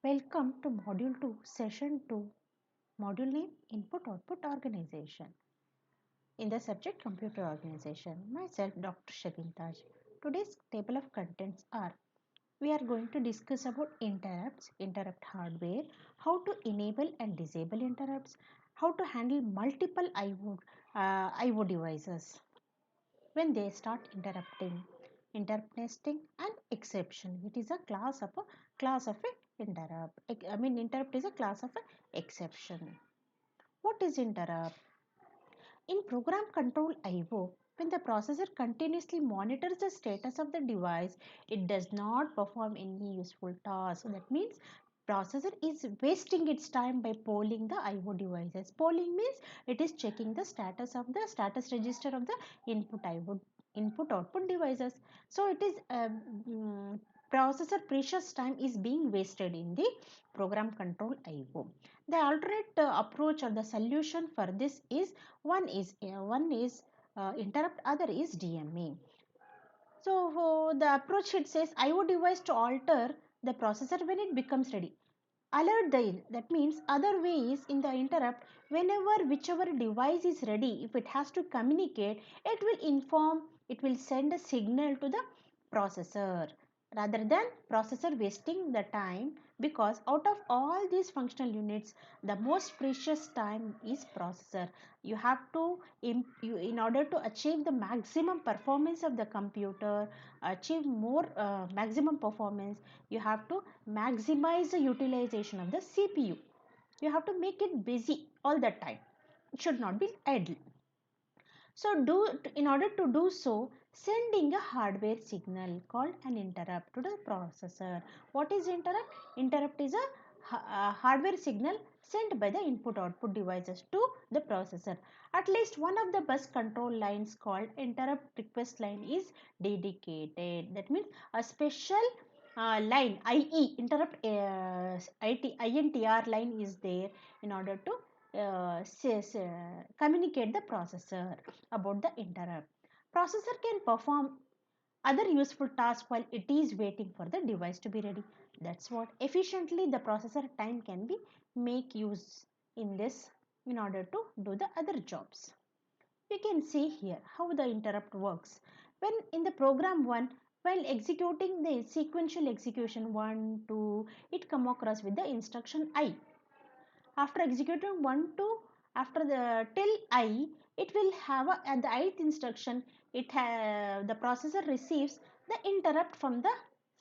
Welcome to Module 2, Session 2, Module name Input Output Organization. In the subject Computer Organization, myself Dr. Shabin Taj. Today's table of contents are: we are going to discuss about interrupts, interrupt hardware, how to enable and disable interrupts, how to handle multiple IO devices when they start interrupting, interrupt nesting and exception. It is a class of a interrupt. Interrupt is a class of a exception. What is interrupt? In program control IO, when the processor continuously monitors the status of the device, it does not perform any useful task. That means processor is wasting its time by polling the IO devices. Polling means it is checking the status register of the input output devices. So it is processor precious time is being wasted in the program control IO. The alternate approach or the solution for this is one is interrupt, other is DMA. So the approach, it says IO device to alter the processor when it becomes ready. Alert the, that means other way is in the interrupt, whenever whichever device is ready, if it has to communicate, it will send a signal to the processor rather than processor wasting the time, because out of all these functional units, the most precious time is processor. You have to in order to achieve the maximum performance of the computer, achieve more maximum performance, you have to maximize the utilization of the CPU. You have to make it busy all the time. It should not be idle. So in order to do so, sending a hardware signal called an interrupt to the processor. What is interrupt? Interrupt is a hardware signal sent by the input output devices to the processor. At least one of the bus control lines called interrupt request line is dedicated. That means a special line, IE, interrupt INTR line is there in order to communicate the processor about the interrupt. Processor can perform other useful tasks while it is waiting for the device to be ready. That's what efficiently the processor time can be make use in this in order to do the other jobs. We can see here how the interrupt works. When in the program 1, while executing the sequential execution 1, 2, it come across with the instruction I. After executing 1 to after the till I, it will have at the ith instruction, the processor receives the interrupt from the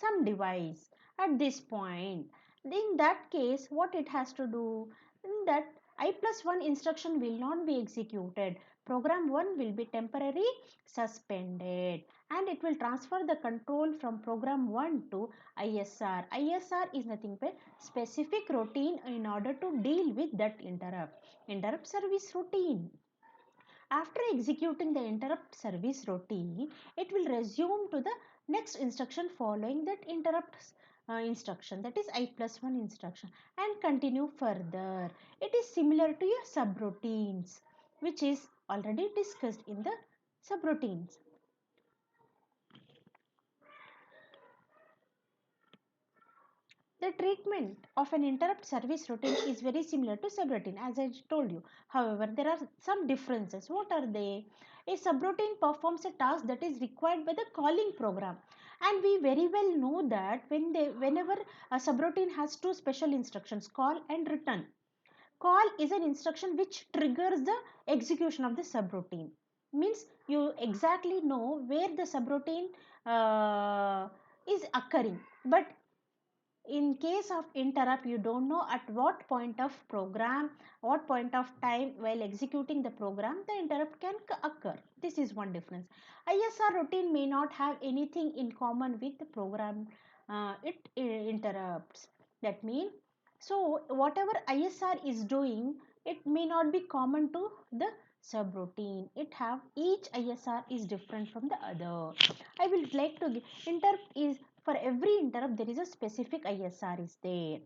some device at this point. In that case, what it has to do, in that I plus 1 instruction will not be executed. Program 1 will be temporarily suspended and it will transfer the control from program 1 to ISR. ISR is nothing but specific routine in order to deal with that interrupt service routine. After executing the interrupt service routine, it will resume to the next instruction following that interrupt instruction, that is I plus 1 instruction, and continue further. It is similar to your subroutines, which is already discussed in the subroutines. The treatment of an interrupt service routine is very similar to subroutine, as I told you. However, there are some differences. What are they? A subroutine performs a task that is required by the calling program, and we very well know that whenever a subroutine has two special instructions, call and return. Call is an instruction which triggers the execution of the subroutine. Means you exactly know where the subroutine is occurring, but in case of interrupt, you don't know at what point of program, what point of time while executing the program the interrupt can occur. This is one difference. ISR routine may not have anything in common with the program it interrupts. That means, so whatever ISR is doing, it may not be common to the subroutine. It have each ISR is different from the other. I will like to interrupt is, for every interrupt there is a specific ISR is there.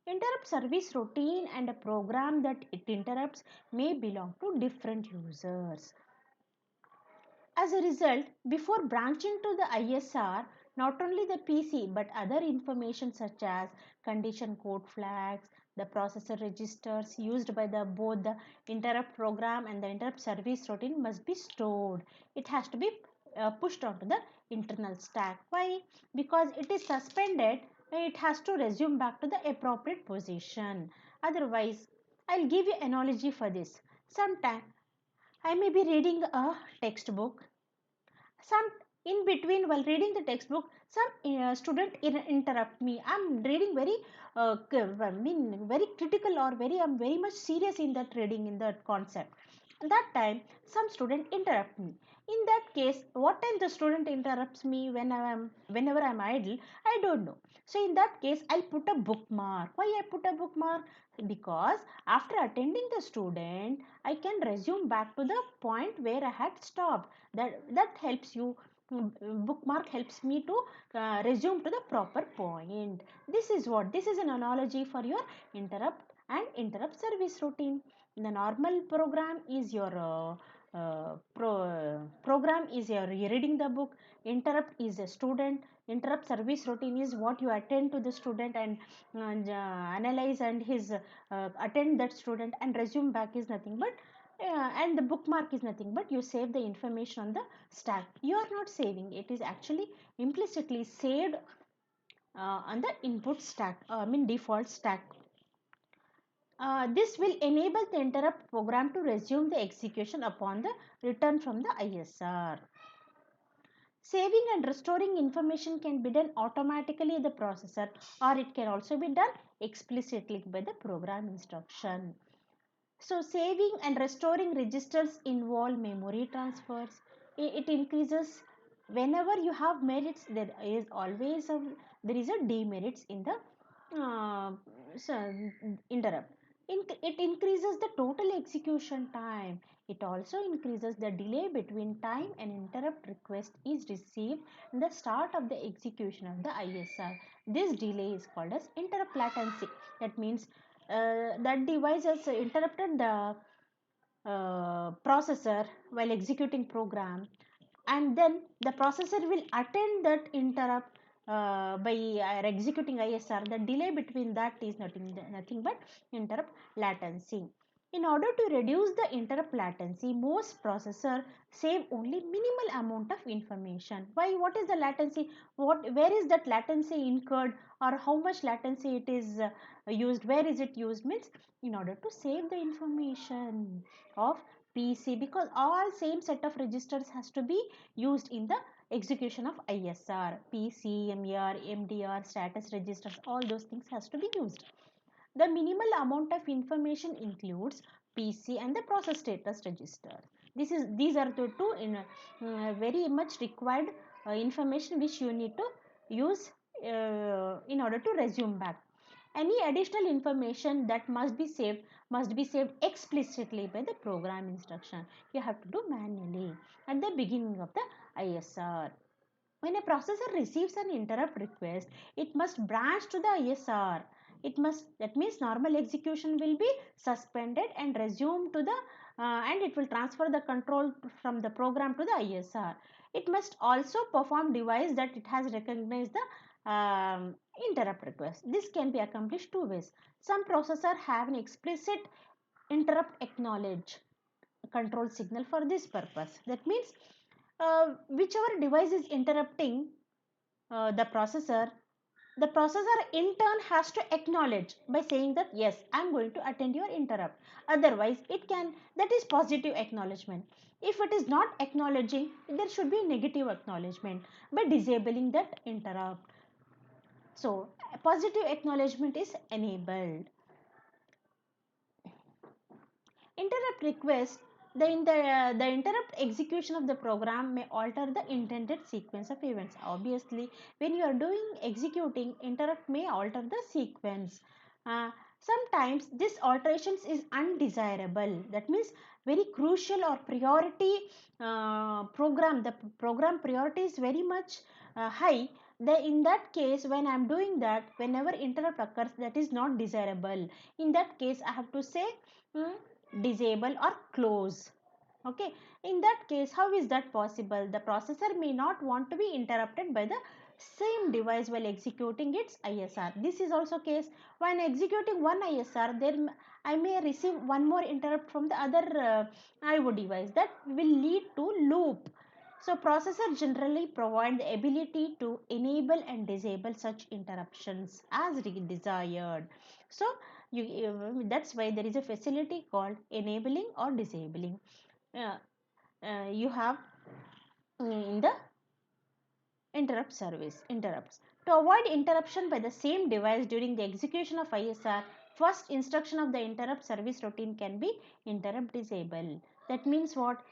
Interrupt service routine and a program that it interrupts may belong to different users. As a result, before branching to the ISR, Not only the PC but other information such as condition code flags, the processor registers used by the both the interrupt program and the interrupt service routine must be stored. It has to be pushed onto the internal stack. Why? Because it is suspended, it has to resume back to the appropriate position. Otherwise, I'll give you analogy for this. Sometime I may be reading a textbook. Some in between while reading the textbook, some student interrupt me. I'm reading very, I mean very critical, or I'm very much serious in that reading, in that concept. That time some student interrupt me. In that case, what time the student interrupts me, whenever I'm idle, I don't know. So in that case, I'll put a bookmark. Why I put a bookmark? Because after attending the student, I can resume back to the point where I had stopped. That helps you. Bookmark helps me to resume to the proper point. This is an analogy for your interrupt and interrupt service routine. The normal program is your program is your reading the book. Interrupt is a student. Interrupt service routine is what you attend to the student and analyze and his attend that student and resume back is nothing but and the bookmark is nothing but you save the information on the stack. You are not saving, it is actually implicitly saved on the input stack, I mean default stack. This will enable the interrupt program to resume the execution upon the return from the ISR. Saving and restoring information can be done automatically in the processor, or it can also be done explicitly by the program instruction. So saving and restoring registers involve memory transfers. It increases whenever you have merits. There is a demerits in the uh, so, interrupt. It increases the total execution time. It also increases the delay between time an interrupt request is received and the start of the execution of the ISR. This delay is called as interrupt latency. That means that device has interrupted the processor while executing program, and then the processor will attend that interrupt by executing ISR. The delay between that is nothing but interrupt latency. In order to reduce the interrupt latency, most processor save only minimal amount of information. Why? What is the latency? Where is that latency incurred, or how much latency it is used? Where is it used? Means in order to save the information of PC, because all same set of registers has to be used in the execution of ISR. PC, MER, MDR, status registers, all those things has to be used. The minimal amount of information includes PC and the process status register. These are the two very much required information which you need to use in order to resume back. Any additional information that must be saved explicitly by the program instruction. You have to do manually at the beginning of the ISR. When a processor receives an interrupt request, it must branch to the ISR. That means normal execution will be suspended and resume to the and it will transfer the control from the program to the ISR. It must also perform device that it has recognized the interrupt request. This can be accomplished two ways. Some processor have an explicit interrupt acknowledge control signal for this purpose. That means whichever device is interrupting the processor in turn has to acknowledge by saying that yes, I'm going to attend your interrupt. Otherwise, that is positive acknowledgement. If it is not acknowledging, there should be negative acknowledgement by disabling that interrupt. So, positive acknowledgement is enabled. Interrupt request, the interrupt execution of the program may alter the intended sequence of events. Obviously, when you are doing executing, interrupt may alter the sequence. Uh, Sometimes this alterations is undesirable. That means very crucial or priority the program priority is very much high. In that case, when I am doing that, whenever interrupt occurs, that is not desirable. In that case, I have to say hmm, disable or close. Okay, in that case, how is that possible? The processor may not want to be interrupted by the same device while executing its ISR. This is also case when executing one ISR, then I may receive one more interrupt from the other IO device that will lead to loop. So processor generally provide the ability to enable and disable such interruptions as desired. So that's why there is a facility called enabling or disabling. Uh, you have in the interrupt service interrupts. To avoid interruption by the same device during the execution of ISR, first instruction of the interrupt service routine can be interrupt disable. That means what?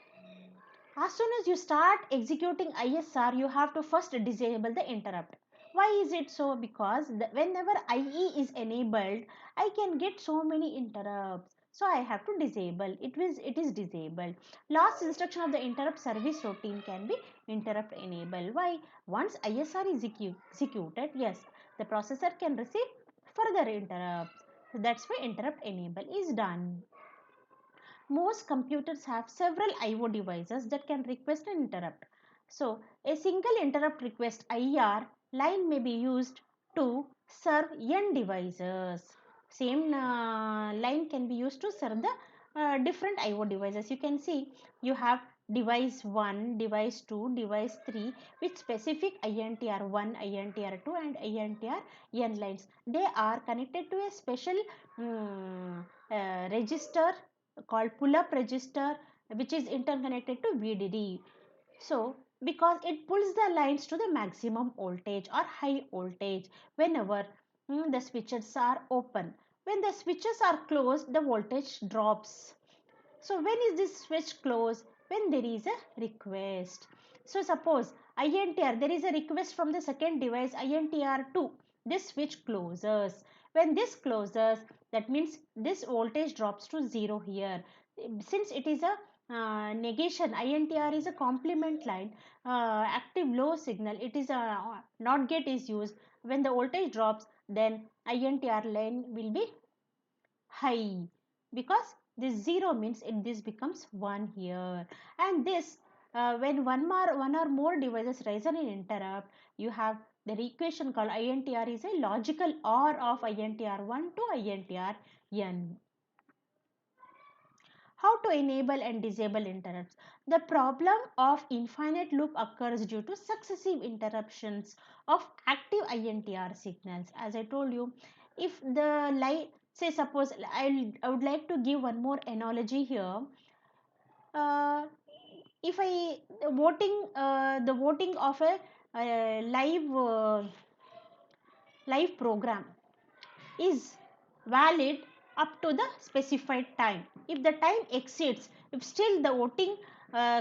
As soon as you start executing ISR, you have to first disable the interrupt. Why is it so? Because whenever IE is enabled, I can get so many interrupts. So I have to disable. It is disabled. Last instruction of the interrupt service routine can be interrupt enable. Why? Once ISR is executed, yes, the processor can receive further interrupts. So that's why interrupt enable is done. Most computers have several IO devices that can request an interrupt. So, a single interrupt request IR line may be used to serve n devices. Same line can be used to serve the different IO devices. You can see you have device 1, device 2, device 3 with specific INTR 1, INTR 2 and INTR n lines. They are connected to a special register called pull-up register, which is interconnected to VDD. So because it pulls the lines to the maximum voltage or high voltage whenever the switches are open. When the switches are closed, the voltage drops. So when is this switch closed? When there is a request. So suppose INTR, there is a request from the second device INTR2. This switch closes. When this closes, that means this voltage drops to 0 here. Since it is a negation, INTR is a complement line, active low signal, it is a NOT gate is used. When the voltage drops, then INTR line will be high, because this 0 means this becomes 1 here. And this when one or more devices raise an interrupt, you have the equation called INTR is a logical OR of INTR1 to INTRn. How to enable and disable interrupts? The problem of infinite loop occurs due to successive interruptions of active INTR signals. As I told you, if the light, say suppose I would like to give one more analogy here. Uh, if I the voting of a live program is valid up to the specified time. If the time exceeds, if still the voting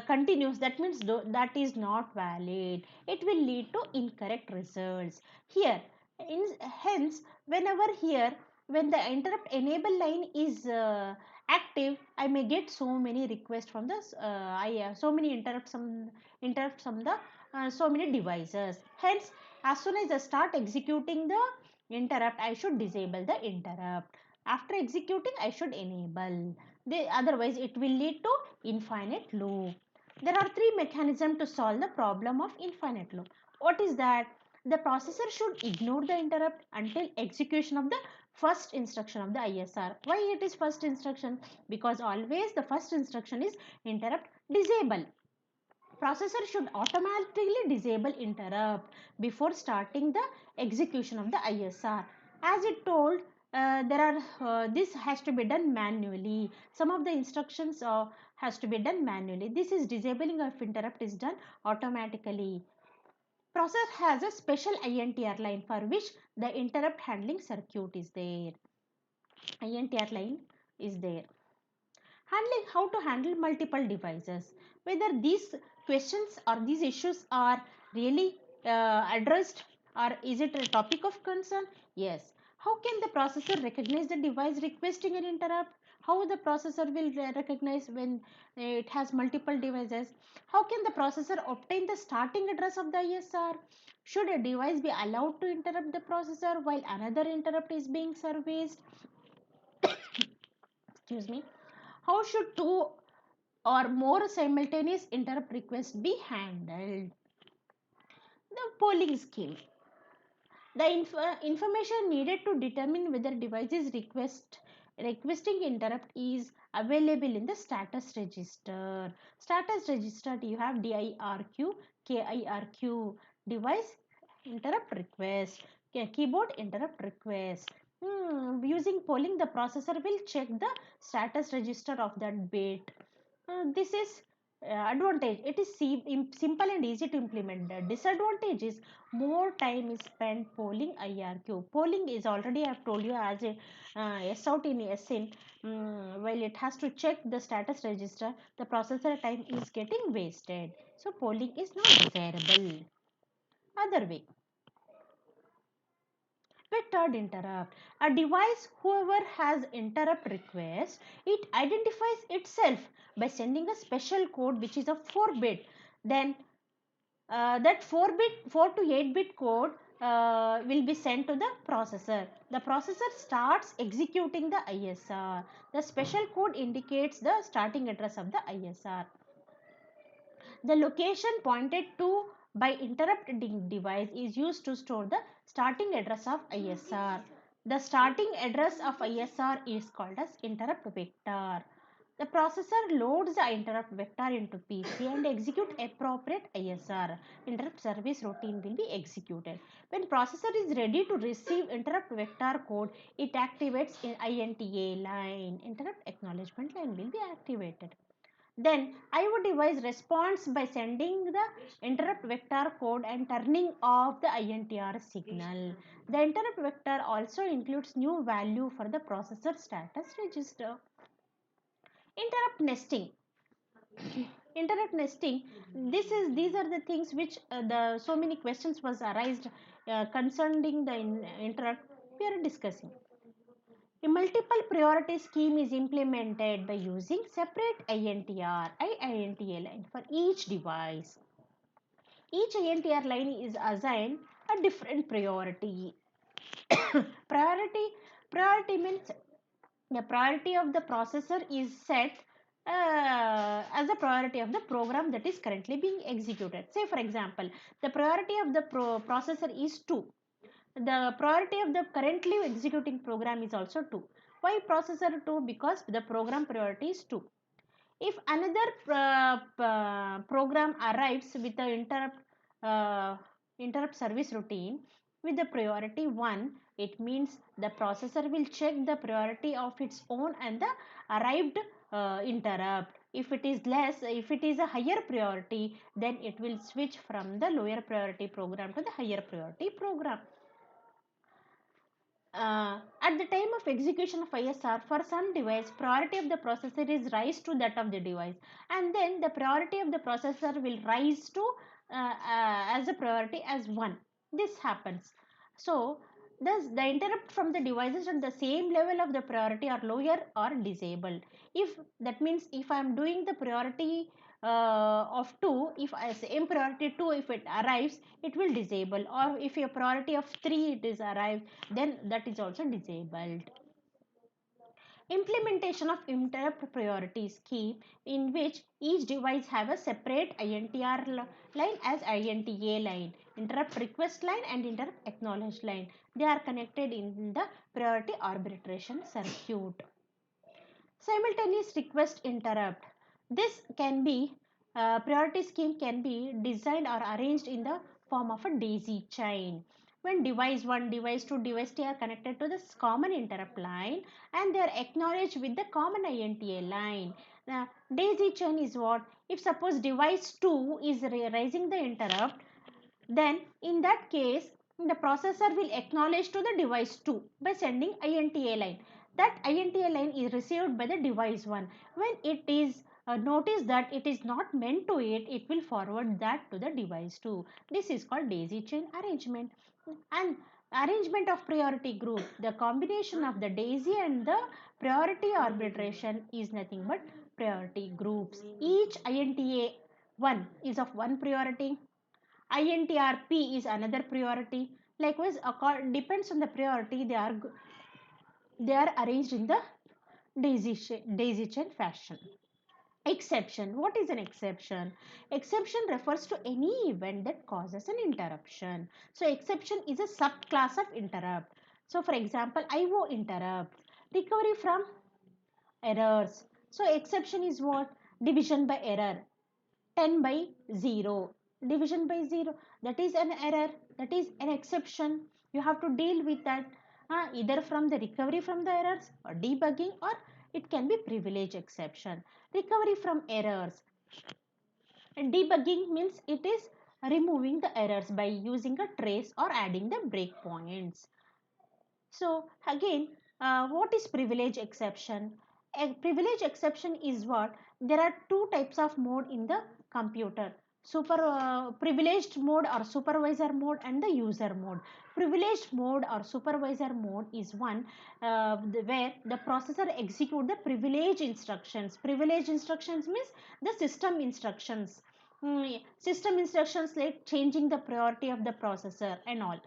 continues, that means that is not valid. It will lead to incorrect results. Here, hence, whenever here, when the interrupt enable line is active, I may get so many requests from the so many interrupts from the so many devices. Hence, as soon as I start executing the interrupt, I should disable the interrupt. After executing, I should enable. Otherwise, it will lead to infinite loop. There are three mechanisms to solve the problem of infinite loop. What is that? The processor should ignore the interrupt until execution of the first instruction of the ISR. Why it is first instruction? Because always the first instruction is interrupt disable. Processor should automatically disable interrupt before starting the execution of the ISR. As it told, there are this has to be done manually. Some of the instructions has to be done manually. This is disabling of interrupt is done automatically. Processor has a special INTR line for which the interrupt handling circuit is there. INTR line is there. Handling how to handle multiple devices. Whether these questions or these issues are really addressed, or is it a topic of concern? Yes. How can the processor recognize the device requesting an interrupt? How the processor will recognize when it has multiple devices? How can the processor obtain the starting address of the ISR? Should a device be allowed to interrupt the processor while another interrupt is being serviced? Excuse me. How should two or more simultaneous interrupt requests be handled? The polling scheme. The information needed to determine whether device is requesting interrupt is available in the status register. Status register, you have DIRQ, KIRQ, device interrupt request, keyboard interrupt request. Using polling, the processor will check the status register of that bit. This is advantage. It is simple and easy to implement. The disadvantage is more time is spent polling IRQ. Polling is already, I have told you, as a S out in S in. While it has to check the status register, the processor time is getting wasted. So polling is not desirable. Other way, vectored interrupt. A device, whoever has interrupt request, it identifies itself by sending a special code which is a 4-bit. Then that 4 to 8-bit code will be sent to the processor. The processor starts executing the ISR. The special code indicates the starting address of the ISR. The location pointed to by interrupt device is used to store the starting address of ISR. The starting address of ISR is called as interrupt vector. The processor loads the interrupt vector into PC and execute appropriate ISR. Interrupt service routine will be executed. When processor is ready to receive interrupt vector code, it activates in INTA line. Interrupt acknowledgement line will be activated. Then IO device responds by sending the interrupt vector code and turning off the INTR signal. The interrupt vector also includes new value for the processor status register. Interrupt nesting. Interrupt nesting. These are the things which the so many questions was arised concerning the interrupt we are discussing. A multiple priority scheme is implemented by using separate INTR INTA line for each device. Each INTR line is assigned a different priority. priority priority means the priority of the processor is set as the priority of the program that is currently being executed. Say for example, the priority of the processor is 2. The priority of the currently executing program is also 2. Why processor 2? Because the program priority is 2. If another program arrives with the interrupt service routine with the priority 1, it means the processor will check the priority of its own and the arrived interrupt. If it is less, if it is a higher priority, then it will switch from the lower priority program to the higher priority program. At the time of execution of ISR, for some device, priority of the processor is rise to that of the device, and then the priority of the processor will rise to as a priority as 1. This happens. So, thus the interrupt from the devices at the same level of the priority are lower or disabled. If that means if I am doing the priority of 2, if I same priority 2, if it arrives, it will disable, or if a priority of 3 it is arrived, then that is also disabled. Implementation of interrupt priority scheme in which each device have a separate INTR line as INTA line, interrupt request line and interrupt acknowledge line. They are connected in the priority arbitration circuit. Simultaneous request interrupt. This can be priority scheme can be designed or arranged in the form of a daisy chain. When device 1, device 2, device 3 are connected to this common interrupt line and they are acknowledged with the common INTA line. The daisy chain is what? If suppose device 2 is raising the interrupt, then in that case the processor will acknowledge to the device 2 by sending INTA line. That INTA line is received by the device 1. When it is notice that it is not meant to it will forward that to the device 2. This is called daisy chain arrangement. And arrangement of priority group. The combination of the daisy and the priority arbitration is nothing but priority groups. Each INTA 1 is of one priority. INTRP is another priority. Likewise, depends on the priority, they are arranged in the daisy chain fashion. Exception. What is an exception? Exception refers to any event that causes an interruption. So exception is a subclass of interrupt. So for example, IO interrupt, recovery from errors. So exception is what? Division by error. 10 by 0. Division by 0. That is an error. That is an exception. You have to deal with that. Either from the recovery from the errors or debugging, or it can be privilege exception. Recovery from errors. And debugging means it is removing the errors by using a trace or adding the breakpoints. So again, what is privilege exception? A privilege exception is what? There are two types of mode in the computer. Privileged mode or supervisor mode, and the user mode. Privileged mode or supervisor mode is one where the processor execute the privilege instructions. Privilege instructions means the system instructions. System instructions like changing the priority of the processor and all.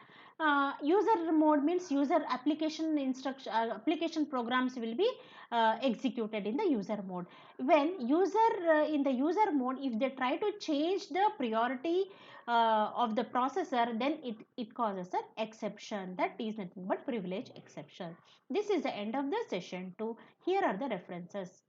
User mode means user application instruction, application programs will be executed in the user mode. When user in the user mode, if they try to change the priority of the processor, then it causes an exception. That is nothing but privilege exception. This is the end of the session 2. Here are the references.